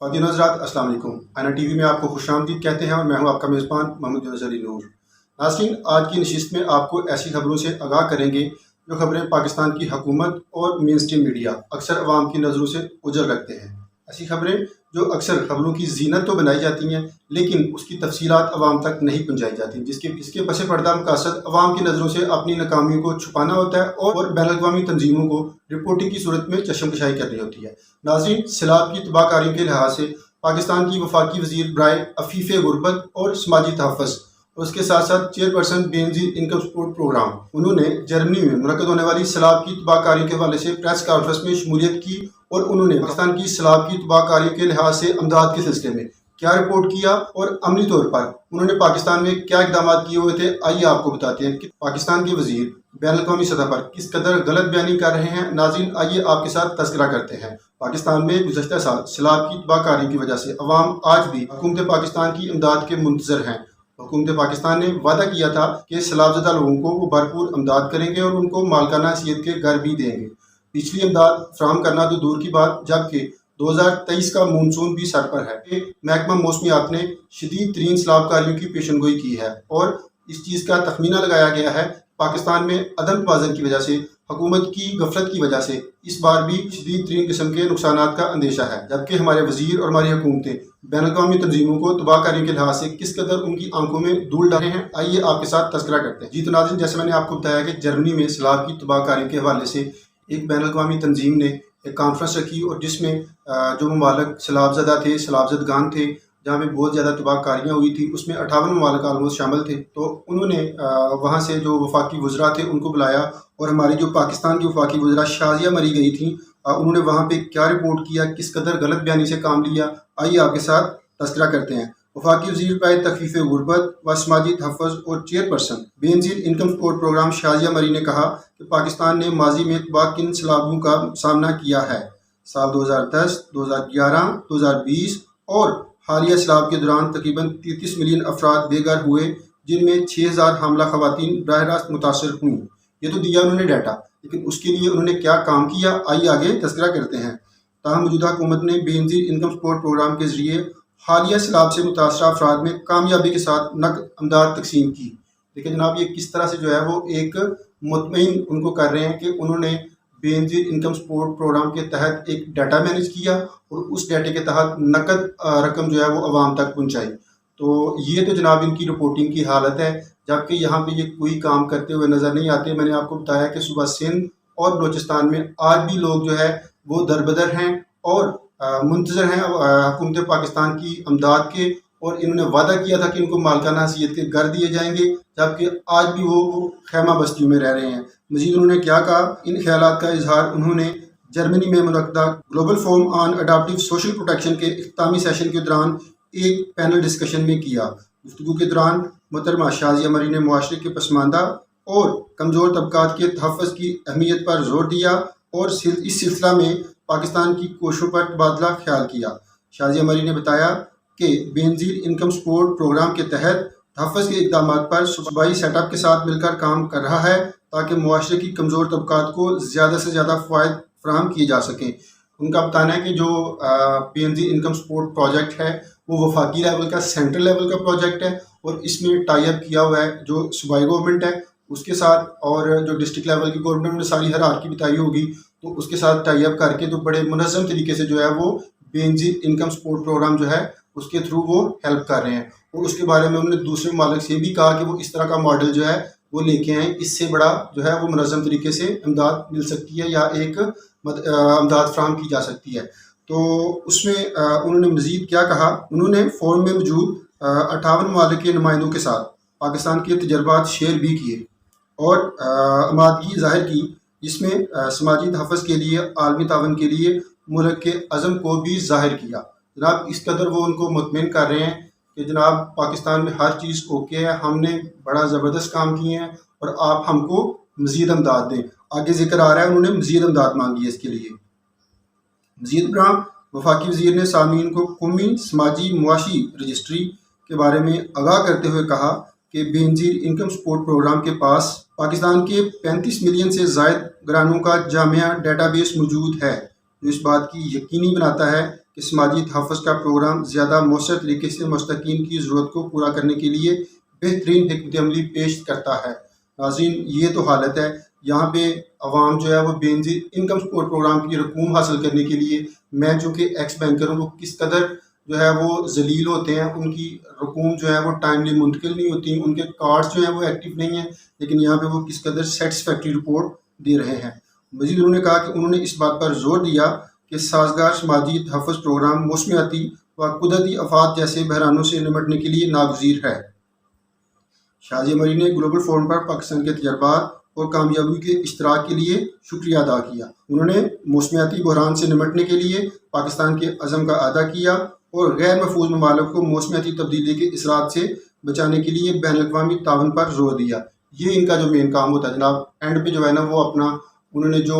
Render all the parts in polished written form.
خواتین و حضرات السلام علیکم۔ آئینہ ٹی وی میں آپ کو خوش آمدید کہتے ہیں اور میں ہوں آپ کا میزبان محمد یونس علی نور۔ ناظرین، آج کی نشست میں آپ کو ایسی خبروں سے آگاہ کریں گے جو خبریں پاکستان کی حکومت اور مین اسٹریم میڈیا اکثر عوام کی نظروں سے اوجھل رکھتے ہیں۔ ایسی خبریں جو اکثر خبروں کی زینت تو بنائی جاتی ہیں لیکن اس کی تفصیلات عوام تک نہیں پہنچائی جاتی، اس کے پس پردہ مقاصد عوام کی نظروں سے اپنی ناکامیوں کو چھپانا ہوتا ہے اور بین الاقوامی تنظیموں کو رپورٹنگ کی صورت میں چشم کشائی کرنی ہوتی ہے۔ ناظرین، سیلاب کی تباہ کاریوں کے لحاظ سے پاکستان کی وفاقی وزیر برائے عفیف غربت اور سماجی تحفظ اور اس کے ساتھ ساتھ چیئرپرسن بے نظیر انکم سپورٹ پروگرام، انہوں نے جرمنی میں منعقد ہونے والی سیلاب کی تباہ کاریوں کے حوالے سے پریس کانفرنس میں شمولیت کی اور انہوں نے پاکستان کی سیلاب کی تباہ کاریوں کے لحاظ سے امداد کے سلسلے میں کیا رپورٹ کیا اور عملی طور پر انہوں نے پاکستان میں کیا اقدامات کیے ہوئے تھے۔ آئیے آپ کو بتاتے ہیں کہ پاکستان کے وزیر بین الاقوامی سطح پر کس قدر غلط بیانی کر رہے ہیں۔ ناظرین، آئیے آپ کے ساتھ تذکرہ کرتے ہیں۔ پاکستان میں گزشتہ سال سیلاب کی تباہ کاری کی وجہ سے عوام آج بھی حکومت پاکستان کی امداد کے منتظر ہیں۔ حکومت پاکستان نے وعدہ کیا تھا کہ سیلاب زدہ لوگوں کو وہ بھرپور امداد کریں گے اور ان کو مالکانہ حیثیت کے گھر بھی دیں گے۔ پچھلی امداد فراہم کرنا تو دور کی بات، جبکہ 2023 کا مونسون بھی سر پر ہے کہ محکمہ موسمیات نے شدید ترین سیلاب کاریوں کی پیشن گوئی کی ہے اور اس چیز کا تخمینہ لگایا گیا ہے پاکستان میں عدم توازن کی وجہ سے، حکومت کی غفلت کی وجہ سے اس بار بھی شدید ترین قسم کے نقصانات کا اندیشہ ہے، جبکہ ہمارے وزیر اور ہماری حکومتیں بین الاقوامی تنظیموں کو تباہ کاریوں کے لحاظ سے کس قدر ان کی آنکھوں میں دھول ڈالے ہیں۔ آئیے آپ کے ساتھ تذکرہ کرتے ہیں۔ جی تو ناظرین، جیسے میں نے آپ کو بتایا کہ جرمنی میں سیلاب کی تباہ کاریوں کے حوالے سے ایک بین الاقوامی تنظیم نے ایک کانفرنس رکھی اور جس میں جو ممالک سیلاب زدہ تھے، سیلاب زدگان تھے، جہاں پہ بہت زیادہ تباہ کاریاں ہوئی تھی، اس میں 58 ممالک آلموسٹ شامل تھے۔ تو انہوں نے وہاں سے جو وفاقی وزراء تھے ان کو بلایا اور ہماری جو پاکستان کی وفاقی وزراء شازیہ مری گئی تھیں، انہوں نے وہاں پہ کیا رپورٹ کیا، کس قدر غلط بیانی سے کام لیا، آئیے آپ کے ساتھ تذکرہ کرتے ہیں۔ وفاقی وزیر برائے تخفیف غربت و سماجی تحفظ اور چیئرپرسن بے نظیر انکم سپورٹ پروگرام شازیہ مری نے کہا کہ پاکستان نے ماضی میں تباہ کن سیلابوں کا سامنا کیا ہے۔ سال 2010، 2011، 2020 اور حالیہ سیلاب کے دوران تقریباً 33 ملین افراد بے گھر ہوئے، جن میں 6000 حاملہ خواتین براہ راست متاثر ہوئیں۔ یہ تو دیا انہوں نے ڈیٹا، لیکن اس کے لیے انہوں نے کیا کام کیا، آئیے آگے تذکرہ کرتے ہیں۔ تاہم موجودہ حکومت نے بے نظیر انکم سپورٹ پروگرام کے ذریعے حالیہ سیلاب سے متاثرہ افراد میں کامیابی کے ساتھ نقد امداد تقسیم کی۔ لیکن جناب، یہ کس طرح سے جو ہے وہ ایک مطمئن ان کو کر رہے ہیں کہ انہوں نے بے نظیر انکم سپورٹ پروگرام کے تحت ایک ڈیٹا مینیج کیا اور اس ڈیٹے کے تحت نقد رقم جو ہے وہ عوام تک پہنچائی۔ تو یہ تو جناب ان کی رپورٹنگ کی حالت ہے، جبکہ یہاں پہ یہ کوئی کام کرتے ہوئے نظر نہیں آتے۔ میں نے آپ کو بتایا کہ صوبہ سندھ اور بلوچستان میں آج بھی لوگ جو ہے وہ دربدر ہیں اور منتظر ہیں حکومت پاکستان کی امداد کے، اور انہوں نے وعدہ کیا تھا کہ ان کو مالکانہ حیثیت کے گھر دیے جائیں گے، جبکہ آج بھی وہ خیمہ بستیوں میں رہ رہے ہیں۔ مزید انہوں نے کیا کہا، ان خیالات کا اظہار انہوں نے جرمنی میں منعقدہ گلوبل فورم آن اڈاپٹیو سوشل پروٹیکشن کے اختتامی سیشن کے دوران ایک پینل ڈسکشن میں کیا۔ گفتگو کے دوران محترمہ شازیہ مری نے معاشرے کے پسماندہ اور کمزور طبقات کے تحفظ کی اہمیت پر زور دیا اور اس سلسلہ میں پاکستان کی کوششوں پر تبادلہ خیال کیا۔ شازیہ مری نے بتایا کہ بے نظیر انکم سپورٹ پروگرام کے تحت تحفظ کے اقدامات پر صوبائی سیٹ اپ کے ساتھ مل کر کام کر رہا ہے تاکہ معاشرے کی کمزور طبقات کو زیادہ سے زیادہ فوائد فراہم کیے جا سکیں۔ ان کا بتانا ہے کہ جو بے نظیر انکم سپورٹ پروجیکٹ ہے وہ وفاقی لیول کا، سینٹرل لیول کا پروجیکٹ ہے اور اس میں ٹائی اپ کیا ہوا ہے جو صوبائی گورنمنٹ ہے اس کے ساتھ، اور جو ڈسٹرکٹ لیول کی گورنمنٹ نے ساری ہرارکی بتائی ہوگی تو اس کے ساتھ ٹائی اپ کر کے تو بڑے منظم طریقے سے جو ہے وہ بے نظیر انکم سپورٹ پروگرام جو ہے اس کے تھرو وہ ہیلپ کر رہے ہیں۔ اور اس کے بارے میں انہوں نے دوسرے ممالک سے بھی کہا کہ وہ اس طرح کا ماڈل جو ہے وہ لے کے آئیں، اس سے بڑا جو ہے وہ منظم طریقے سے امداد مل سکتی ہے یا ایک امداد فراہم کی جا سکتی ہے۔ تو اس میں انہوں نے مزید کیا کہا، انہوں نے فورم میں موجود 58 ممالک کے نمائندوں کے ساتھ پاکستان کے تجربات شیئر بھی کیے اور آمادگی ظاہر کی، جس میں سماجی تحفظ کے لیے عالمی تعاون کے لیے ملک کے عزم کو بھی ظاہر کیا۔ جناب، اس قدر وہ ان کو مطمئن کر رہے ہیں کہ جناب پاکستان میں ہر چیز اوکے ہے، ہم نے بڑا زبردست کام کیے ہیں اور آپ ہم کو مزید امداد دیں۔ آگے ذکر آ رہا ہے انہوں نے مزید امداد مانگی ہے اس کے لیے۔ مزید برآں وفاقی وزیر نے سامعین کو قومی سماجی معاشی رجسٹری کے بارے میں آگاہ کرتے ہوئے کہا کہ بے نظیر انکم سپورٹ پروگرام کے پاس پاکستان کے 35 ملین سے زائد گھرانوں کا جامع ڈیٹا بیس موجود ہے، جو اس بات کی یقینی بناتا ہے کہ سماجی تحفظ کا پروگرام زیادہ مؤثر طریقے سے مستحقین کی ضرورت کو پورا کرنے کے لیے بہترین حکمت عملی پیش کرتا ہے۔ ناظرین، یہ تو حالت ہے یہاں پہ عوام جو ہے وہ بے نظیر انکم سپورٹ پروگرام کی رقوم حاصل کرنے کے لیے، میں چونکہ ایکس بینکر ہوں، وہ کس قدر جو ہے وہ ذلیل ہوتے ہیں، ان کی رقوم جو ہے وہ ٹائملی منتقل نہیں ہوتی، ان کے کارڈز جو ہیں وہ ایکٹیو نہیں ہیں، لیکن یہاں پہ وہ کس قدر سیٹسفیکٹری رپورٹ دے رہے ہیں۔ مزید انہوں نے کہا کہ انہوں نے اس بات پر زور دیا کہ سازگار سماجی تحفظ پروگرام موسمیاتی و قدرتی آفات جیسے بحرانوں سے نمٹنے کے لیے ناگزیر ہے۔ شازیہ مرین نے گلوبل فورم پر پاکستان کے تجربات اور کامیابی کے اشتراک کے لیے شکریہ ادا کیا۔ انہوں نے موسمیاتی بحران سے نمٹنے کے لیے پاکستان کے عزم کا اعادہ کیا اور غیر محفوظ ممالک کو موسمیاتی تبدیلی کے اثرات سے بچانے کے لیے بین الاقوامی تعاون پر زور دیا۔ یہ ان کا جو مین کام ہوتا ہے جناب، اینڈ پہ جو ہے نا وہ اپنا انہوں نے جو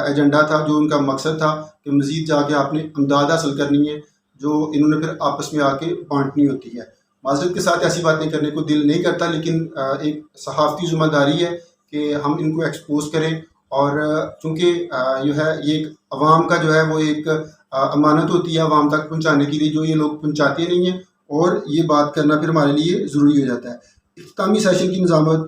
ایجنڈا تھا، جو ان کا مقصد تھا کہ مزید جا کے آپ نے امداد حاصل کرنی ہے، جو انہوں نے پھر آپس میں آ کے بانٹنی ہوتی ہے۔ معذرت کے ساتھ ایسی باتیں کرنے کو دل نہیں کرتا، لیکن ایک صحافتی ذمہ داری ہے کہ ہم ان کو ایکسپوز کریں، اور چونکہ جو ہے یہ ایک عوام کا جو ہے وہ ایک امانت ہوتی ہے عوام تک پہنچانے کے لیے، جو یہ لوگ پہنچاتے نہیں ہیں، اور یہ بات کرنا پھر ہمارے لیے ضروری ہو جاتا ہے۔ اختتامی سیشن کی نظامت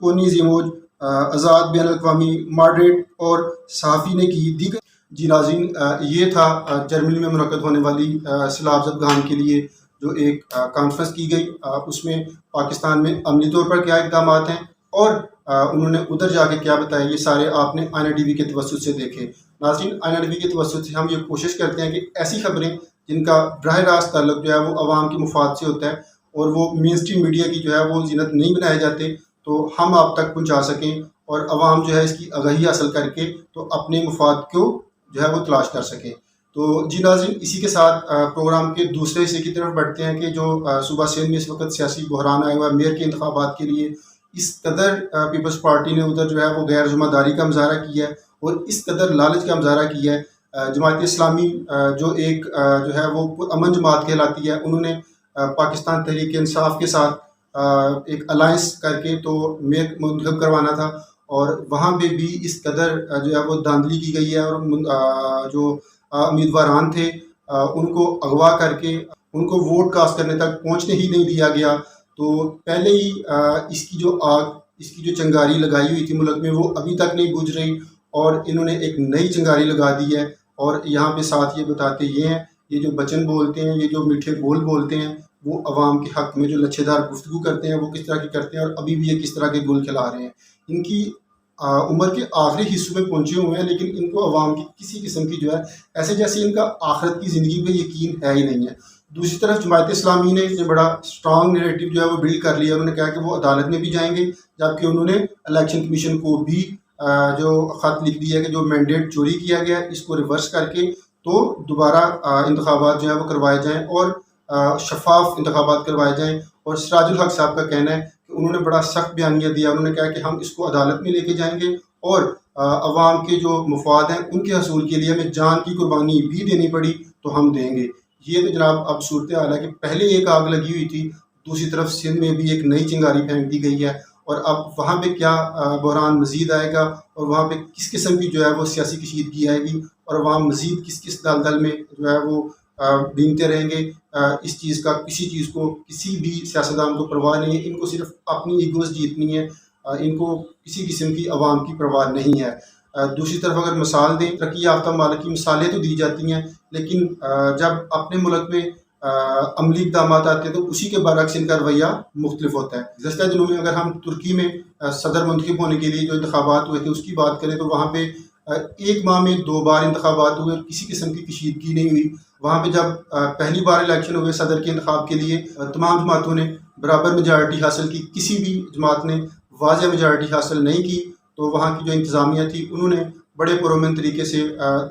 کونی زیموج، آزاد بین الاقوامی ماڈریٹ اور صحافی نے کی۔ دیگر جی ناظرین، یہ تھا جرمنی میں منعقد ہونے والی سیلاب زدگان کے لیے جو ایک کانفرنس کی گئی، اس میں پاکستان میں عملی طور پر کیا اقدامات ہیں، اور انہوں نے ادھر جا کے کیا بتایا، یہ سارے آپ نے آئینہ ٹی وی کے توسط سے دیکھے۔ ناظرین، آئینہ ٹی وی کے توسط سے ہم یہ کوشش کرتے ہیں کہ ایسی خبریں جن کا براہ راست تعلق جو ہے وہ عوام کے مفاد سے ہوتا ہے، اور وہ مین اسٹریم میڈیا کی جو ہے وہ زینت نہیں بنائے جاتے، تو ہم آپ تک پہنچا سکیں، اور عوام جو ہے اس کی آگاہی حاصل کر کے تو اپنے مفاد کو جو ہے وہ تلاش کر سکیں۔ تو جی ناظرین، اسی کے ساتھ پروگرام کے دوسرے حصے کی طرف بڑھتے ہیں کہ جو صوبہ سندھ میں اس وقت سیاسی بحران آیا ہوا ہے میئر کے انتخابات کے لیے، اس قدر پیپلز پارٹی نے ادھر جو ہے وہ غیر ذمہ داری کا مظاہرہ کیا ہے، اور اس قدر لالچ کا مظاہرہ کیا ہے۔ جماعت اسلامی جو ایک جو ہے وہ امن جماعت کہلاتی ہے، انہوں نے پاکستان تحریک انصاف کے ساتھ ایک الائنس کر کے تو میئر منتخب کروانا تھا، اور وہاں پہ بھی اس قدر جو ہے وہ دھاندلی کی گئی ہے، اور جو امیدواران تھے ان کو اغوا کر کے ان کو ووٹ کاسٹ کرنے تک پہنچنے ہی نہیں دیا گیا۔ تو پہلے ہی اس کی جو آگ، اس کی جو چنگاری لگائی ہوئی تھی ملک میں، وہ ابھی تک نہیں بجھ رہی، اور انہوں نے ایک نئی چنگاری لگا دی ہے۔ اور یہاں پہ ساتھ یہ بتاتے یہ ہیں، یہ جو بچن بولتے ہیں، یہ جو میٹھے بول بولتے ہیں، وہ عوام کے حق میں جو لچھے دار گفتگو کرتے ہیں وہ کس طرح کی کرتے ہیں، اور ابھی بھی یہ کس طرح کے گل کھلا رہے ہیں۔ ان کی عمر کے آخری حصوں میں پہنچے ہوئے ہیں، لیکن ان کو عوام کی کسی قسم کی جو ہے ایسے جیسے ان کا آخرت کی زندگی پہ یقین ہے ہی نہیں ہے۔ دوسری طرف جماعت اسلامی نے بڑا اسٹرانگ نیریٹو جو ہے وہ بلڈ کر لیا۔ انہوں نے کہا کہ وہ عدالت میں بھی جائیں گے، جبکہ انہوں نے الیکشن کمیشن کو بھی جو خط لکھ دیا ہے کہ جو مینڈیٹ چوری کیا گیا ہے اس کو ریورس کر کے تو دوبارہ انتخابات جو ہیں وہ کروائے جائیں، اور شفاف انتخابات کروائے جائیں۔ اور سراج الحق صاحب کا کہنا ہے کہ انہوں نے بڑا سخت بیانیہ دیا، انہوں نے کہا کہ ہم اس کو عدالت میں لے کے جائیں گے، اور عوام کے جو مفاد ہیں ان کے حصول کے لیے ہمیں جان کی قربانی بھی دینی پڑی تو ہم دیں گے۔ یہ تو جناب اب صورتحال ہے کہ پہلے ایک آگ لگی ہوئی تھی، دوسری طرف سندھ میں بھی ایک نئی چنگاری پھینک دی گئی ہے، اور اب وہاں پہ کیا بحران مزید آئے گا، اور وہاں پہ کس قسم کی جو ہے وہ سیاسی کشیدگی آئے گی، اور عوام مزید کس کس دلدل میں جو ہے وہ بینگتے رہیں گے۔ اس چیز کا کسی چیز کو کسی بھی سیاستدان کو پرواہ نہیں ہے، ان کو صرف اپنی ایگوز جیتنی ہے، ان کو کسی قسم کی عوام کی پرواہ نہیں ہے۔ دوسری طرف اگر مثال دیں، ترقی یافتہ ممالک کی مثالیں تو دی جاتی ہیں، لیکن جب اپنے ملک میں عملی اقدامات آتے ہیں تو اسی کے برعکس ان کا رویہ مختلف ہوتا ہے۔ گزشتہ دنوں میں اگر ہم ترکی میں صدر منتخب ہونے کے لیے جو انتخابات ہوئے تھے اس کی بات کریں تو وہاں پہ ایک ماہ میں 2 بار انتخابات ہوئے اور کسی قسم کی کشیدگی نہیں ہوئی۔ وہاں پہ جب پہلی بار الیکشن ہوئے صدر کے انتخاب کے لیے، تمام جماعتوں نے برابر میجارٹی حاصل کی، کسی بھی جماعت نے واضح میجارٹی حاصل نہیں کی۔ تو وہاں کی جو انتظامیہ تھی انہوں نے بڑے پرامن طریقے سے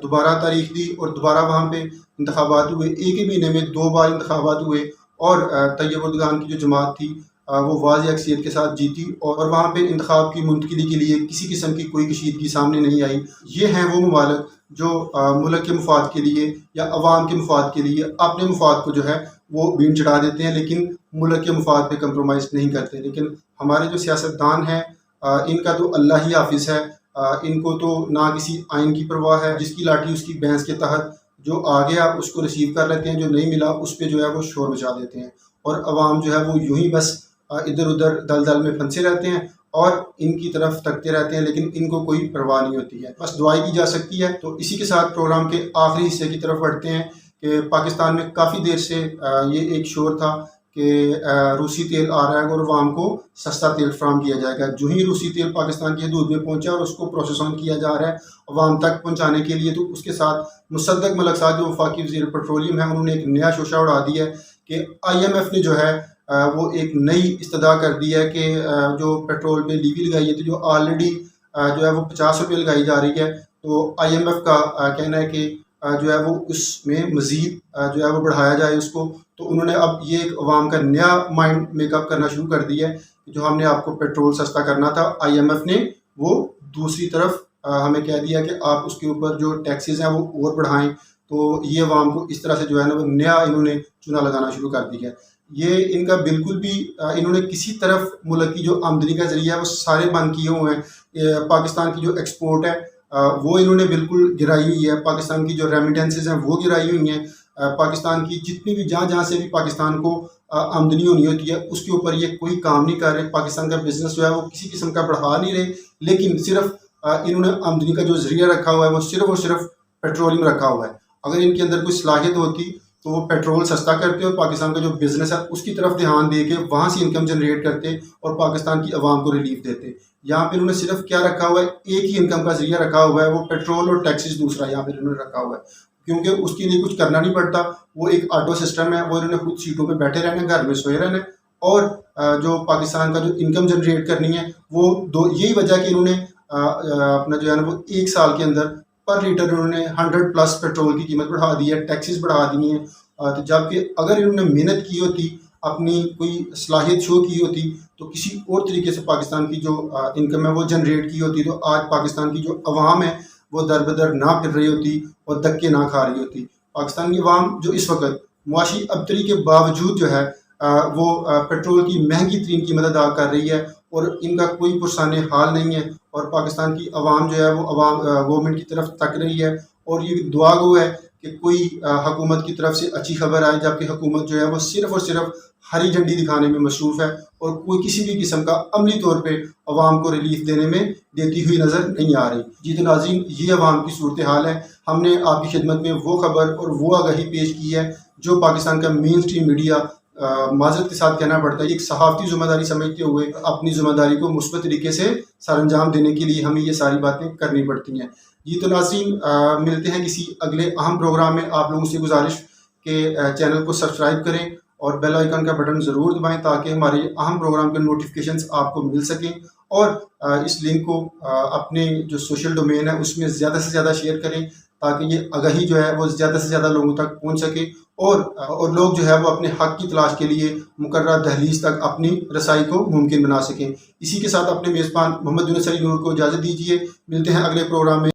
دوبارہ تاریخ دی، اور دوبارہ وہاں پہ انتخابات ہوئے۔ ایک ہی مہینے میں 2 بار انتخابات ہوئے، اور طیب اردگان کی جو جماعت تھی وہ واضح اکثریت کے ساتھ جیتی، اور وہاں پہ انتخاب کی منتقلی کے لیے کسی قسم کی کوئی کشیدگی سامنے نہیں آئی۔ یہ ہیں وہ ممالک جو ملک کے مفاد کے لیے یا عوام کے مفاد کے لیے اپنے مفاد کو جو ہے وہ بین چڑھا دیتے ہیں، لیکن ملک کے مفاد پہ کمپرومائز نہیں کرتے۔ لیکن ہمارے جو سیاستدان ہیں ان کا تو اللہ ہی حافظ ہے، ان کو تو نہ کسی آئین کی پرواہ ہے، جس کی لاٹھی اس کی بھینس کے تحت جو آ گیا اس کو ریسیو کر لیتے ہیں، جو نہیں ملا اس پہ جو ہے وہ شور مچا دیتے ہیں، اور عوام جو ہے وہ یوں ہی بس ادھر ادھر دل میں پھنسے رہتے ہیں اور ان کی طرف تکتے رہتے ہیں، لیکن ان کو کوئی پرواہ نہیں ہوتی ہے، بس دعائی کی جا سکتی ہے۔ تو اسی کے ساتھ پروگرام کے آخری حصے کی طرف بڑھتے ہیں کہ پاکستان میں کافی دیر سے یہ ایک شور تھا کہ روسی تیل آ رہا ہے اور عوام کو سستا تیل فراہم کیا جائے گا۔ جو ہی روسی تیل پاکستان کی حدود میں پہنچا اور اس کو پروسیس آن کیا جا رہا ہے عوام تک پہنچانے کے لیے، تو اس کے ساتھ مصدق ملک صاحب جو وفاقی وزیر پیٹرولیم ہیں، انہوں نے ایک نیا شوشہ اڑا دیا ہے کہ IMF نے جو ہے وہ ایک نئی استدعا کر دی ہے کہ جو پیٹرول پہ لیوی لگائی ہے، جو آلریڈی جو ہے وہ 50 روپے لگائی جا رہی ہے، تو IMF کا کہنا ہے کہ جو ہے وہ اس میں مزید جو ہے وہ بڑھایا جائے اس کو۔ تو انہوں نے اب یہ ایک عوام کا نیا مائنڈ میک اپ کرنا شروع کر دیا ہے کہ جو ہم نے آپ کو پیٹرول سستا کرنا تھا، IMF نے وہ دوسری طرف ہمیں کہہ دیا کہ آپ اس کے اوپر جو ٹیکسیز ہیں وہ اور بڑھائیں۔ تو یہ عوام کو اس طرح سے جو ہے نا وہ نیا انہوں نے چونا لگانا شروع کر دیا ہے۔ یہ ان کا بالکل بھی انہوں نے کسی طرف ملک کی جو آمدنی کا ذریعہ ہے وہ سارے بند کیے ہوئے ہیں۔ پاکستان کی جو ایکسپورٹ ہے وہ انہوں نے بالکل گرائی ہوئی ہے، پاکستان کی جو ریمیٹنسز ہیں وہ گرائی ہوئی ہیں، پاکستان کی جتنی بھی جہاں سے بھی پاکستان کو آمدنی ہونی ہوتی ہے اس کے اوپر یہ کوئی کام نہیں کر رہے۔ پاکستان کا بزنس جو ہے وہ کسی قسم کا بڑھا نہیں رہے، لیکن صرف انہوں نے آمدنی کا جو ذریعہ رکھا ہوا ہے وہ صرف اور صرف پیٹرولیم رکھا ہوا ہے۔ اگر ان کے اندر کوئی صلاحیت ہوتی تو وہ پیٹرول سستا کرتے اور پاکستان کا جو بزنس ہے اس کی طرف دھیان دے کے وہاں سے انکم جنریٹ کرتے اور پاکستان کی عوام کو ریلیف دیتے۔ یہاں پہ انہوں نے صرف کیا رکھا ہوا ہے، ایک ہی انکم کا ذریعہ رکھا ہوا ہے، وہ پیٹرول اور ٹیکسز دوسرا یہاں پہ انہوں نے رکھا ہوا ہے، کیونکہ اس کے لیے کچھ کرنا نہیں پڑتا، وہ ایک آٹو سسٹم ہے، وہ انہوں نے خود سیٹوں پہ بیٹھے رہنا، گھر میں سوئے رہنا، اور جو پاکستان کا جو انکم جنریٹ کرنی ہے وہ یہی وجہ کہ انہوں نے اپنا جو ہے نا وہ ایک سال کے اندر پر لیٹر انہوں نے 100+ پیٹرول کی قیمت بڑھا دی ہے، ٹیکسز بڑھا دی ہیں، جبکہ اگر انہوں نے محنت کی ہوتی، اپنی کوئی صلاحیت شو کی ہوتی، تو کسی اور طریقے سے پاکستان کی جو انکم ہے وہ جنریٹ کی ہوتی، تو آج پاکستان کی جو عوام ہے وہ در بدر نہ پھر رہی ہوتی اور دھکے نہ کھا رہی ہوتی۔ پاکستان کی عوام جو اس وقت معاشی ابتری کے باوجود جو ہے وہ پیٹرول کی مہنگی ترین قیمت ادا کر رہی ہے، اور ان کا کوئی پرسان حال نہیں ہے، اور پاکستان کی عوام جو ہے وہ عوام گورنمنٹ کی طرف تک رہی ہے، اور یہ دعا گو ہے کہ کوئی حکومت کی طرف سے اچھی خبر آئے، جبکہ حکومت جو ہے وہ صرف اور صرف ہری جھنڈی دکھانے میں مصروف ہے، اور کوئی کسی بھی قسم کا عملی طور پہ عوام کو ریلیف دینے میں دیتی ہوئی نظر نہیں آ رہی۔ جی تو ناظرین، یہ عوام کی صورتحال ہے۔ ہم نے آپ کی خدمت میں وہ خبر اور وہ آگاہی پیش کی ہے جو پاکستان کا مین اسٹریم میڈیا معذرت کے ساتھ کہنا پڑتا ہے، ایک صحافتی ذمہ داری سمجھتے ہوئے اپنی ذمہ داری کو مثبت طریقے سے سر انجام دینے کے لیے ہمیں یہ ساری باتیں کرنی پڑتی ہیں۔ جی تو ناظرین، ملتے ہیں کسی اگلے اہم پروگرام میں۔ آپ لوگوں سے گزارش کہ چینل کو سبسکرائب کریں اور بیل آئیکن کا بٹن ضرور دبائیں تاکہ ہمارے اہم پروگرام کے نوٹیفیکیشنز آپ کو مل سکیں، اور اس لنک کو اپنے جو سوشل ڈومین ہے اس میں زیادہ سے زیادہ شیئر کریں تاکہ یہ آگاہی جو ہے وہ زیادہ سے زیادہ لوگوں تک پہنچ سکے، اور لوگ جو ہے وہ اپنے حق کی تلاش کے لیے مقررہ دہلیز تک اپنی رسائی کو ممکن بنا سکیں۔ اسی کے ساتھ اپنے میزبان محمد یونس علی نور کو اجازت دیجیے، ملتے ہیں اگلے پروگرام میں۔